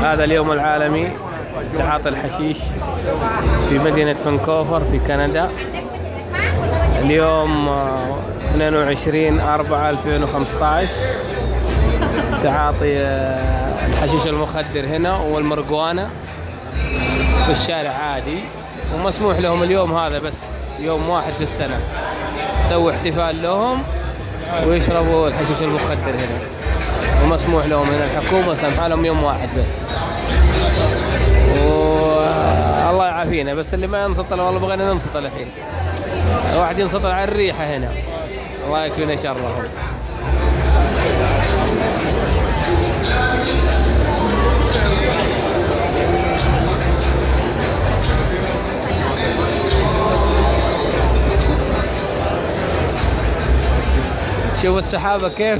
هذا اليوم العالمي لتعاطي الحشيش في مدينة فانكوفر في كندا. اليوم 22/4/2015. تعاطي الحشيش المخدر هنا والمرجوانا في الشارع عادي، ومسموح لهم اليوم هذا بس يوم واحد في السنة سووا احتفال لهم ويشربوا الحشيش المخدر هنا، ومسموح لهم هنا، الحكومة سمح لهم يوم واحد بس. والله يعافينا، بس اللي ما ينسطل والله بغينا ننسطل الحين، واحد ينسطل على الريحة هنا، الله يكفينا شرهم. شوف السحابة كيف